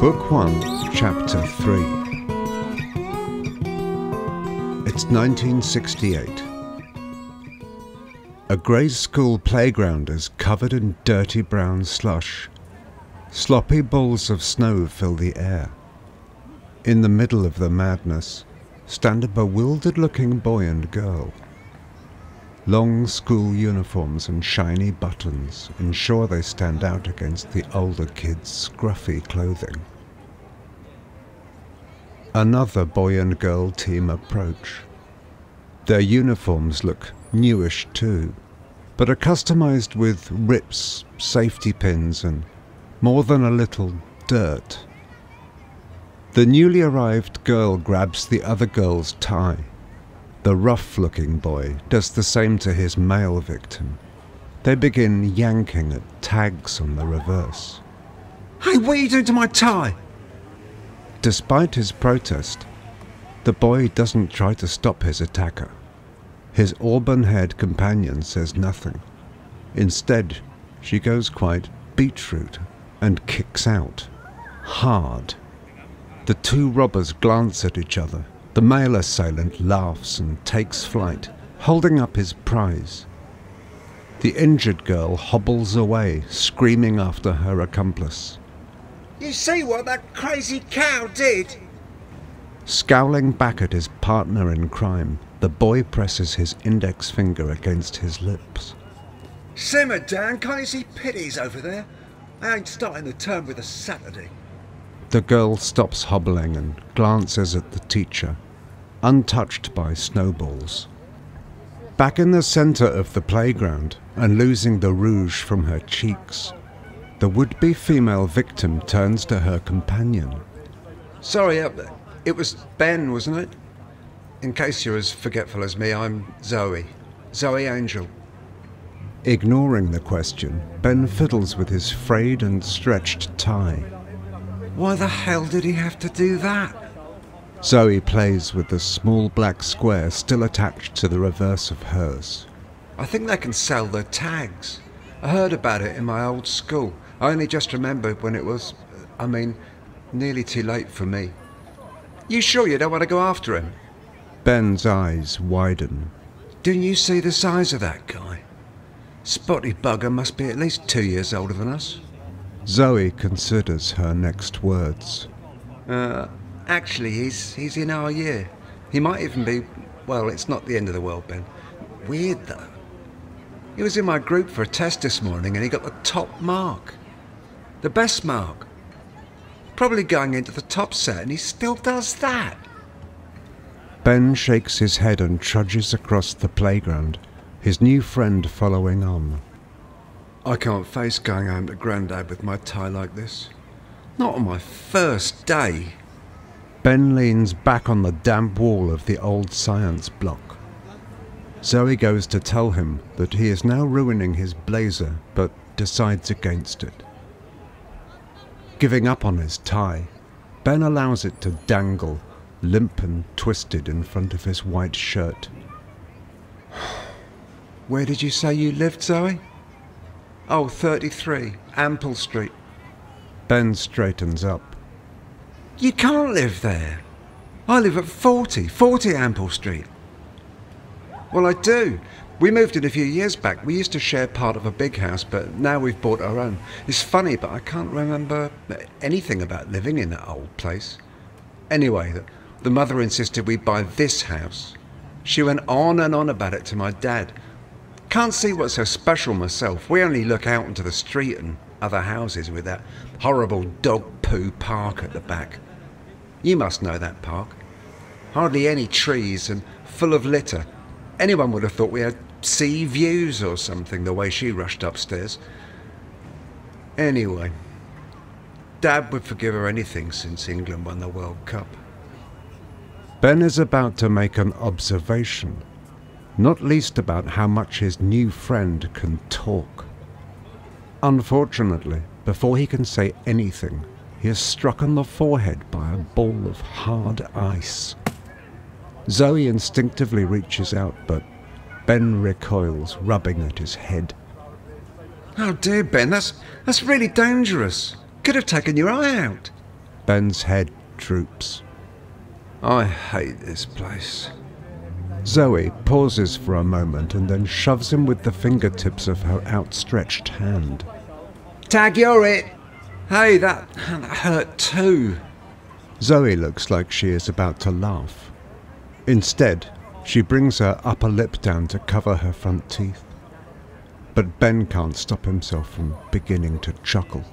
Book 1, Chapter 3. It's 1968. A grey school playground is covered in dirty brown slush. Sloppy balls of snow fill the air. In the middle of the madness stand a bewildered-looking boy and girl. Long school uniforms and shiny buttons ensure they stand out against the older kids' scruffy clothing. Another boy and girl team approach. Their uniforms look newish too, but are customized with rips, safety pins, and more than a little dirt. The newly arrived girl grabs the other girl's tie. The rough-looking boy does the same to his male victim. They begin yanking at tags on the reverse. Hey, what are you doing to my tie? Despite his protest, the boy doesn't try to stop his attacker. His auburn-haired companion says nothing. Instead, she goes quite beetroot and kicks out. Hard. The two robbers glance at each other. The male assailant laughs and takes flight, holding up his prize. The injured girl hobbles away, screaming after her accomplice. You see what that crazy cow did? Scowling back at his partner in crime, the boy presses his index finger against his lips. Simmer down, can't you see Pity's over there? I ain't starting the term with a Saturday. The girl stops hobbling and glances at the teacher, untouched by snowballs. Back in the center of the playground, and losing the rouge from her cheeks, the would-be female victim turns to her companion. Sorry, it was Ben, wasn't it? In case you're as forgetful as me, I'm Zoe. Zoe Angel. Ignoring the question, Ben fiddles with his frayed and stretched tie. Why the hell did he have to do that? Zoe plays with the small black square still attached to the reverse of hers. I think they can sell their tags. I heard about it in my old school. I only just remembered when it was, nearly too late for me. You sure you don't want to go after him? Ben's eyes widen. Didn't you see the size of that guy? Spotty bugger must be at least 2 years older than us. Zoe considers her next words. Actually, he's in our year. He might even be, well, it's not the end of the world, Ben. Weird, though. He was in my group for a test this morning and he got the top mark. The best mark. Probably going into the top set, and he still does that. Ben shakes his head and trudges across the playground, his new friend following on. I can't face going home to Grandad with my tie like this. Not on my first day. Ben leans back on the damp wall of the old science block. Zoe goes to tell him that he is now ruining his blazer, but decides against it. Giving up on his tie, Ben allows it to dangle, limp and twisted in front of his white shirt. Where did you say you lived, Zoe? Oh, 33, Ample Street. Ben straightens up. You can't live there. I live at 40 Ample Street. Well, I do. We moved in a few years back. We used to share part of a big house, but now we've bought our own. It's funny, but I can't remember anything about living in that old place. Anyway, the mother insisted we buy this house. She went on and on about it to my dad. Can't see what's so special myself. We only look out into the street and other houses with that horrible dog poo park at the back. You must know that park. Hardly any trees and full of litter. Anyone would have thought we had sea views or something, the way she rushed upstairs. Anyway, Dad would forgive her anything since England won the World Cup. Ben is about to make an observation, not least about how much his new friend can talk. Unfortunately, before he can say anything, he is struck on the forehead by a ball of hard ice. Zoe instinctively reaches out, but Ben recoils, rubbing at his head. Oh dear, Ben, that's really dangerous. Could have taken your eye out. Ben's head droops. I hate this place. Zoe pauses for a moment and then shoves him with the fingertips of her outstretched hand. Tag, you're it! Hey, that hurt too. Zoe looks like she is about to laugh. Instead, she brings her upper lip down to cover her front teeth. But Ben can't stop himself from beginning to chuckle.